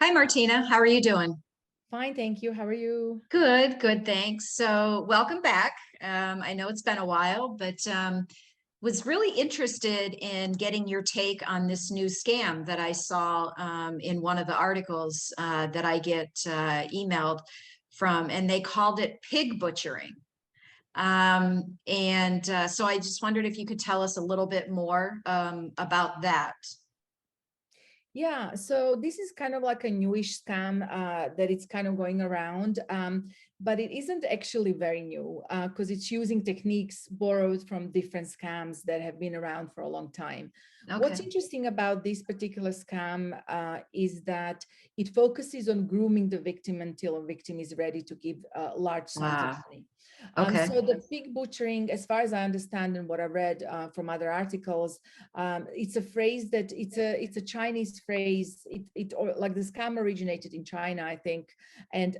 Hi, Martina. How are you doing? Fine, thank you. How are you? Good, good, thanks. So, welcome back. I know it's been a while, but was really interested in getting your take on this new scam that I saw in one of the articles that I get emailed from, and they called it pig butchering. So I just wondered if you could tell us a little bit more about that. Yeah, so this is kind of like a newish scam that it's kind of going around, but it isn't actually very new because it's using techniques borrowed from different scams that have been around for a long time. What's Okay. interesting about this particular scam is that it focuses on grooming the victim until a victim is ready to give large sums of Wow. money. Okay. So the pig butchering, as far as I understand and what I read from other articles, it's a phrase that it's a Chinese phrase. It or like the scam originated in China, I think, and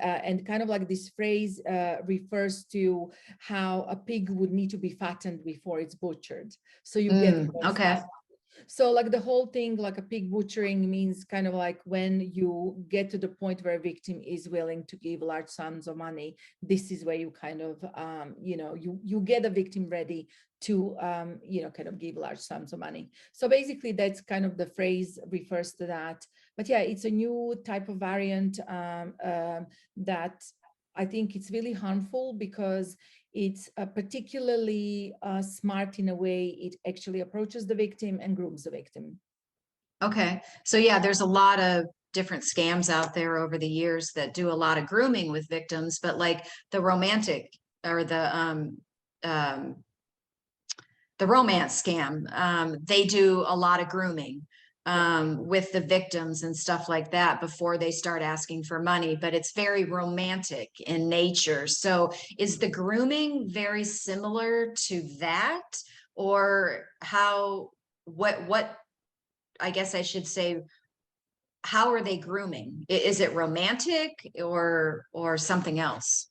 kind of like this phrase refers to how a pig would need to be fattened before it's butchered, so you get more Okay. stuff. So like the whole thing, like a pig butchering means kind of like when you get to the point where a victim is willing to give large sums of money, this is where you kind of, you get a victim ready to, kind of give large sums of money. So basically that's kind of the phrase refers to that. But yeah, it's a new type of variant that I think it's really harmful because it's particularly smart in a way it actually approaches the victim and grooms the victim. Okay. So yeah, there's a lot of different scams out there over the years that do a lot of grooming with victims, but like the romantic or um the romance scam, they do a lot of grooming Yeah. with the victims and stuff like that before they start asking for money, but it's very romantic in nature. So is the grooming very similar to that? Or what I guess I should say, how are they grooming? Is it romantic or something else?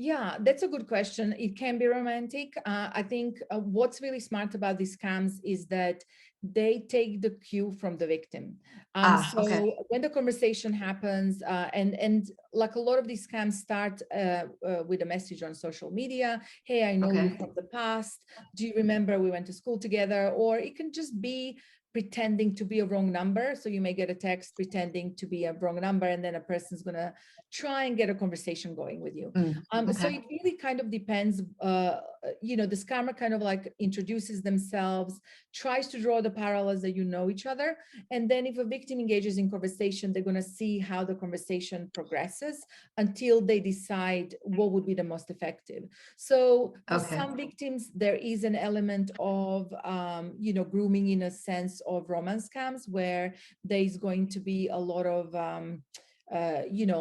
Yeah, that's a good question. It can be romantic. I think what's really smart about these scams is that they take the cue from the victim. Ah, okay. So when the conversation happens, and like a lot of these scams start with a message on social media. Hey, I know you Okay. from the past. Do you remember we went to school together? Or it can just be pretending to be a wrong number. So you may get a text pretending to be a wrong number, and then a person's gonna try and get a conversation going with you. So Okay. it really kind of depends. The scammer kind of like introduces themselves, tries to draw the parallels that you know each other, and then if a victim engages in conversation, they're going to see how the conversation progresses until they decide what would be the most effective. So for Okay. some victims, there is an element of grooming in a sense of romance scams where there is going to be a lot of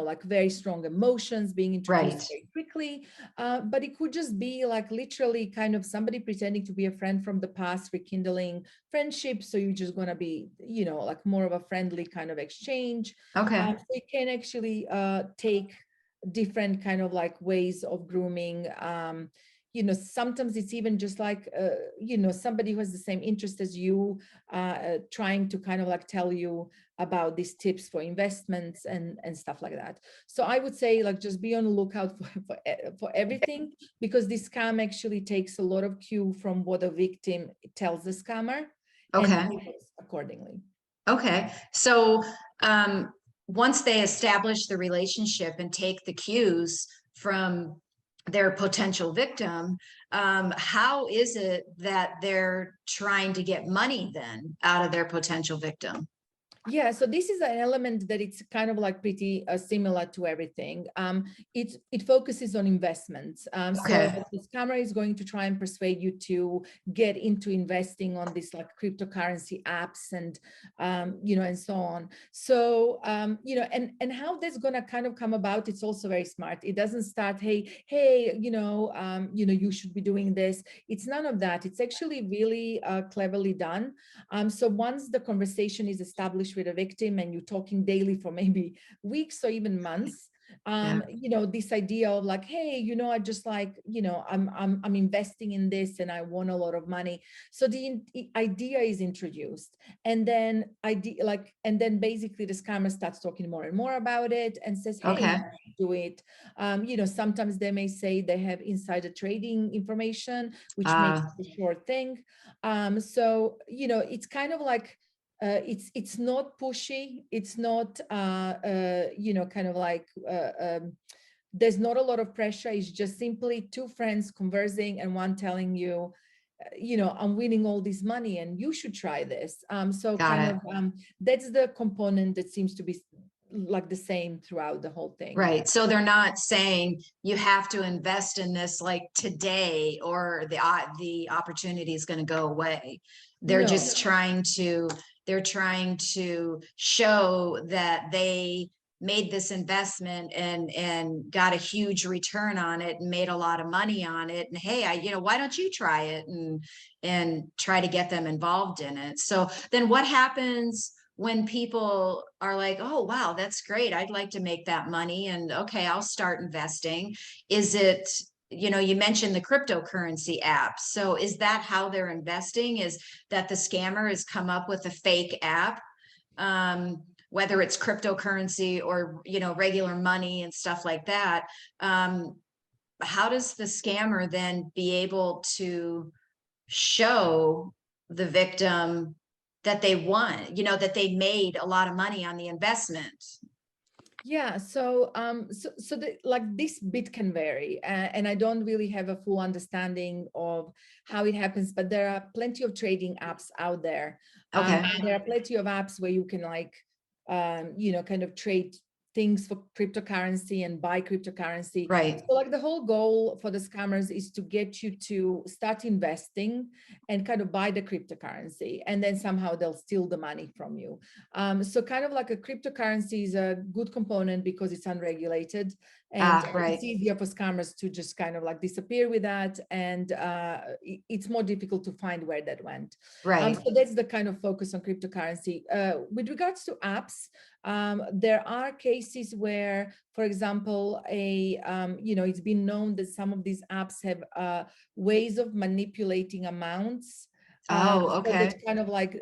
like very strong emotions being introduced Right. very quickly. But it could just be like literally kind of somebody pretending to be a friend from the past, rekindling friendship. So you're just going to be, like more of a friendly kind of exchange. Okay. So it can actually take different kind of like ways of grooming. Sometimes it's even just like somebody who has the same interest as you, trying to kind of like tell you about these tips for investments and stuff like that. So I would say like just be on the lookout for everything, because this scam actually takes a lot of cue from what a victim tells the scammer and Okay. behaves accordingly. Okay. So once they establish the relationship and take the cues from their potential victim, how is it that they're trying to get money then out of their potential victim? Yeah, so this is an element that it's kind of like pretty similar to everything. It focuses on investments. So Okay. this camera is going to try and persuade you to get into investing on these like cryptocurrency apps and so on. So and how that's gonna kind of come about, it's also very smart. It doesn't start, hey, you should be doing this. It's none of that. It's actually really cleverly done. So once the conversation is established with a victim and you're talking daily for maybe weeks or even months, Yeah. This idea of like, hey, I just like, I'm investing in this and I won a lot of money. So the idea is introduced, and then basically the scammer starts talking more and more about it and says, hey, Okay. do it. Sometimes they may say they have insider trading information, which makes Uh, it a sure thing. So it's kind of like, it's not pushy. It's not, kind of like, there's not a lot of pressure. It's just simply two friends conversing and one telling you, I'm winning all this money and you should try this. So got kind it. of, that's the component that seems to be like the same throughout the whole thing. Right. So they're not saying you have to invest in this like today or the opportunity is going to go away. They're No. just they're trying to show that they made this investment and got a huge return on it and made a lot of money on it. And hey, why don't you try it and try to get them involved in it. So then what happens when people are like, oh, wow, that's great. I'd like to make that money. And okay, I'll start investing. Is it, you mentioned the cryptocurrency apps. So is that how they're investing? Is that the scammer has come up with a fake app? Whether it's cryptocurrency or, regular money and stuff like that. How does the scammer then be able to show the victim that they won, that they made a lot of money on the investment? Yeah, so like this bit can vary, and I don't really have a full understanding of how it happens, but there are plenty of trading apps out there. Okay. There are plenty of apps where you can like, kind of trade things for cryptocurrency and buy cryptocurrency. Right. So like the whole goal for the scammers is to get you to start investing and kind of buy the cryptocurrency, and then somehow they'll steal the money from you. So kind of like a cryptocurrency is a good component because it's unregulated, and Right. it's easier for scammers to just kind of like disappear with that, and it's more difficult to find where that went. Right. So that's the kind of focus on cryptocurrency. With regards to apps, there are cases where, for example, it's been known that some of these apps have ways of manipulating amounts. Oh, So okay. that's kind of like,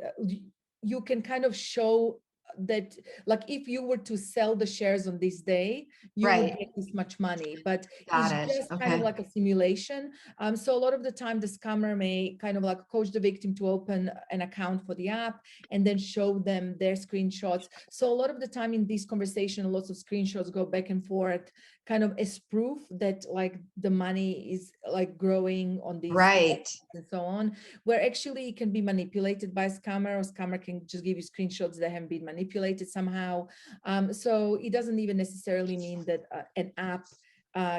you can kind of show that, like, if you were to sell the shares on this day, you would Right. get this much money, but Got it's it. just kind of Okay. like a simulation. So a lot of the time the scammer may kind of like coach the victim to open an account for the app and then show them their screenshots. So a lot of the time in this conversation, lots of screenshots go back and forth, kind of as proof that like the money is like growing on these Right. and so on, where actually it can be manipulated by a scammer, or scammer can just give you screenshots that haven't been manipulated somehow. So it doesn't even necessarily mean that an app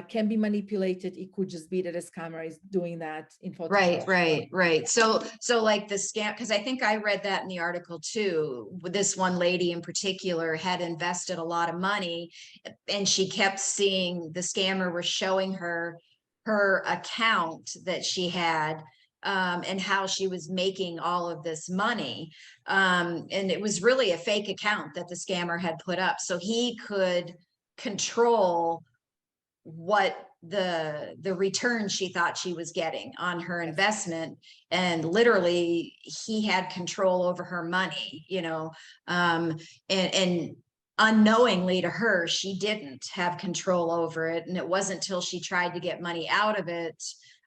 can be manipulated. It could just be that a scammer is doing that in Right, Photoshop. right. So like the scam, because I think I read that in the article too. This one lady in particular had invested a lot of money, and she kept seeing the scammer was showing her account that she had, and how she was making all of this money. And it was really a fake account that the scammer had put up. So he could control what the return she thought she was getting on her Yes. investment, and literally he had control over her money, and unknowingly to her, she didn't have control over it. And it wasn't till she tried to get money out of it,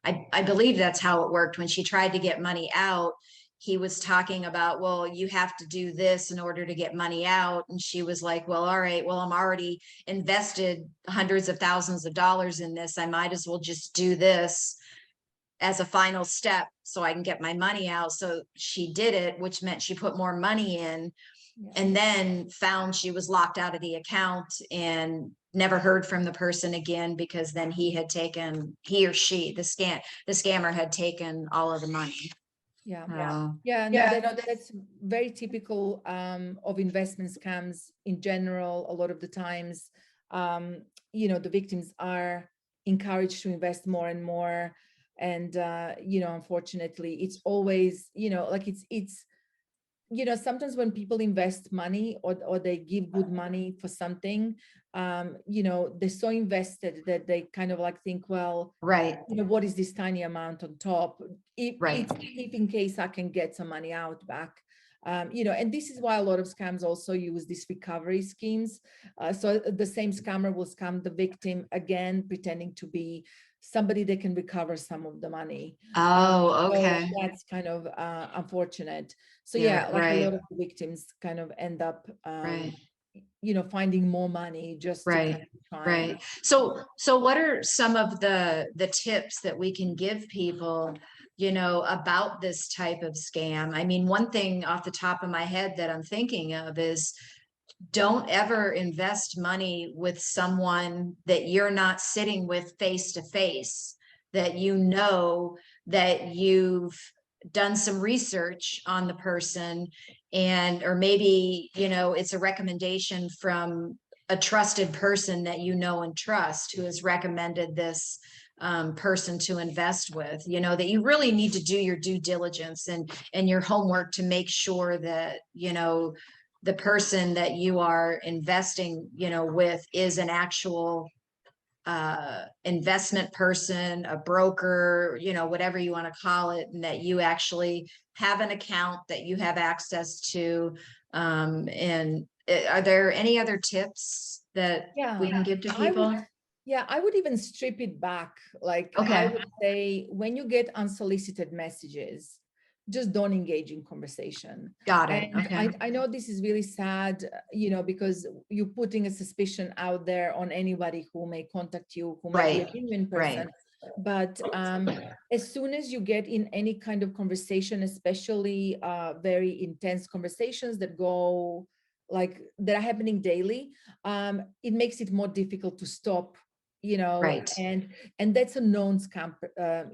I believe that's how it worked. When she tried to get money out, he was talking about, well, you have to do this in order to get money out. And she was like, well, all right, well, I'm already invested hundreds of thousands of dollars in this. I might as well just do this as a final step so I can get my money out. So she did it, which meant she put more money in, Yeah. and then found she was locked out of the account and never heard from the person again, because then he or she, the scammer had taken all of the money. Yeah. Oh, Yeah, no, that's very typical of investment scams in general. A lot of the times, the victims are encouraged to invest more and more. And, unfortunately, it's always, like it's you know, sometimes when people invest money or they give good money for something, you know, they're so invested that they kind of like think, well, Right, you know, what is this tiny amount on top? right. If in case I can get some money out back. You know, and this is why a lot of scams also use these recovery schemes. So the same scammer will scam the victim again, pretending to be somebody that can recover some of the money. Oh, So okay. that's kind of unfortunate. So Yeah, yeah, like a right, lot of the victims kind of end up, right. you know, finding more money just to kind Right, of try and. right. So what are some of the tips that we can give people, you know, about this type of scam? I mean, one thing off the top of my head that I'm thinking of is don't ever invest money with someone that you're not sitting with face to face, that you know that you've done some research on the person, and or maybe, you know, it's a recommendation from a trusted person that you know and trust who has recommended this person to invest with, you know, that you really need to do your due diligence and your homework to make sure that, you know, the person that you are investing, you know, with is an actual investment person, a broker, you know, whatever you want to call it, and that you actually have an account that you have access to. And are there any other tips that we Yeah, can give to I would, people? yeah, I would even strip it back. Like I Okay, would say when you get unsolicited messages, just don't engage in conversation. got it. And Okay, I know this is really sad, you know, because you're putting a suspicion out there on anybody who may contact you, who may be a right, genuine right, person. But as soon as you get in any kind of conversation, especially very intense conversations that go like that are happening daily, it makes it more difficult to stop, you know, right. and that's a known scam,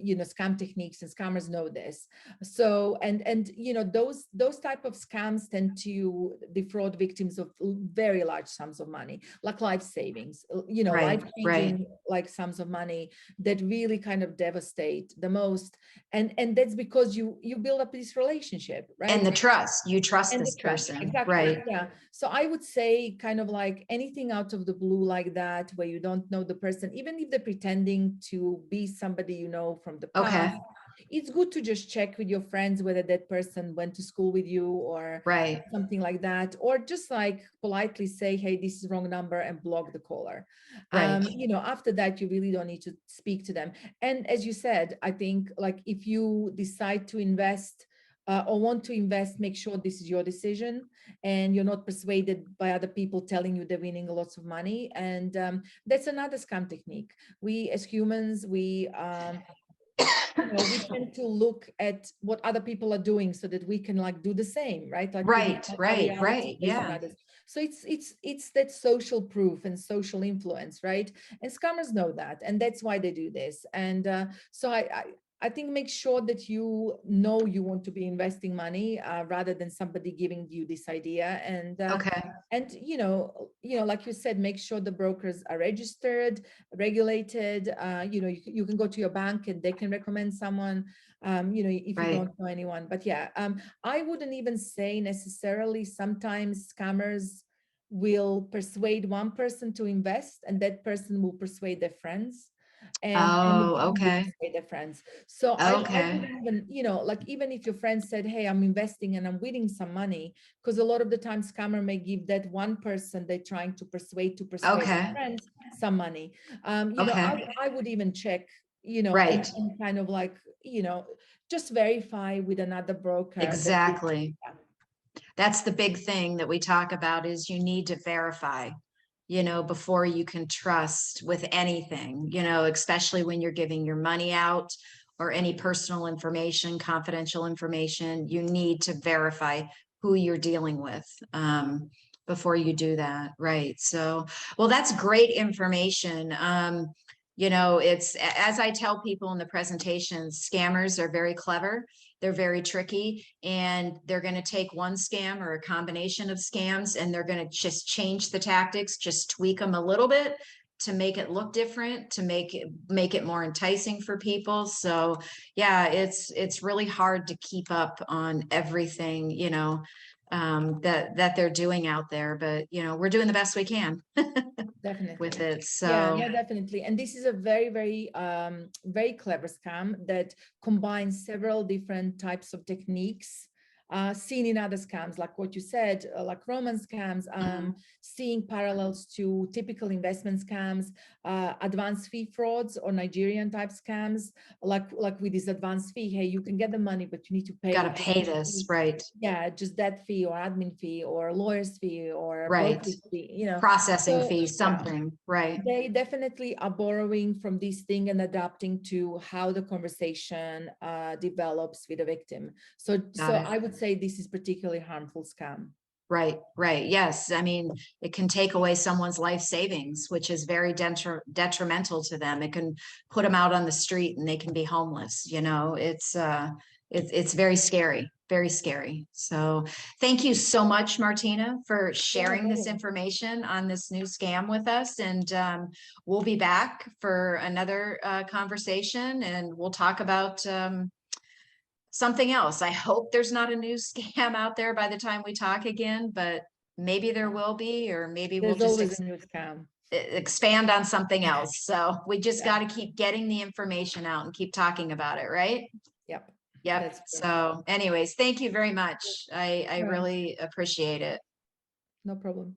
you know, scam techniques, and scammers know this. So and you know, those type of scams tend to defraud victims of very large sums of money, like life savings, you know, Right, life right. changing like sums of money that really kind of devastate the most. And that's because you build up this relationship, And the right? trust, you trust And the this trust, person, exactly. right? Yeah. So I would say kind of like anything out of the blue like that, where you don't know the person, even if they're pretending to be somebody you know from the Okay, past, it's good to just check with your friends whether that person went to school with you or right, something like that, or just like politely say, hey, this is wrong number, and block the caller. right. You know, after that, you really don't need to speak to them. And as you said, I think like if you decide to invest or want to invest, make sure this is your decision and you're not persuaded by other people telling you they're winning lots of money. And that's another scam technique. We as humans, you know, we tend to look at what other people are doing so that we can like do the same, right? Like we Right, become our right, reality right. based on Yeah. others. So it's that social proof and social influence, right? And scammers know that, and that's why they do this. And so I think make sure that you know you want to be investing money rather than somebody giving you this idea. Okay. And you know, like you said, make sure the brokers are registered, regulated. You know, you can go to your bank and they can recommend someone, you know, if you Right. don't know anyone. But yeah, I wouldn't even say necessarily. Sometimes scammers will persuade one person to invest, and that person will persuade their friends, and Oh, again will okay. persuade their friends. So I Okay. wouldn't even, you know, like even if your friend said, hey, I'm investing and I'm winning some money, because a lot of the time scammer may give that one person they're trying to persuade their Okay. friends some money. You know, Okay. I would even check, you know, Right. and kind of like, you know, just verify with another broker that this, Exactly. yeah. That's the big thing that we talk about is you need to verify, you know, before you can trust with anything, you know, especially when you're giving your money out or any personal information, confidential information, you need to verify who you're dealing with before you do that. Right. So, well, that's great information. You know, it's as I tell people in the presentations, scammers are very clever, they're very tricky, and they're going to take one scam or a combination of scams and they're going to just change the tactics, just tweak them a little bit, to make it look different, to make it more enticing for people. So yeah, it's really hard to keep up on everything, you know, that they're doing out there. But you know, we're doing the best we can with Definitely. it. Yeah, So yeah, definitely. And this is a very, very, very clever scam that combines several different types of techniques seen in other scams, like what you said, like romance scams, mhm, seeing parallels to typical investment scams, advance fee frauds or Nigerian type scams, like with this advance fee, hey, you can get the money, but you need to got pay to just pay that this, fee. right? Yeah, just that fee or admin fee or lawyer's fee or Right. brokerage fee, you know. Processing So fees, yeah, something, right? they definitely are borrowing from this thing and adapting to how the conversation develops with the victim. So, Got so it. I would say this is particularly harmful scam. Right, right. Yes. I mean, it can take away someone's life savings, which is very detrimental to them. It can put them out on the street and they can be homeless. You know, it's very scary, very scary. So thank you so much, Martina, for Yeah, no sharing this problem. information on this new scam with us. And we'll be back for another conversation and we'll talk about something else. I hope there's not a new scam out there by the time we talk again, but maybe there will be, or maybe we'll There's just always a new scam. expand on something else. So we just Yeah. got to keep getting the information out and keep talking about it, right? Yep. Yep. That's true. So anyways, thank you very much. I All right. really appreciate it. No problem.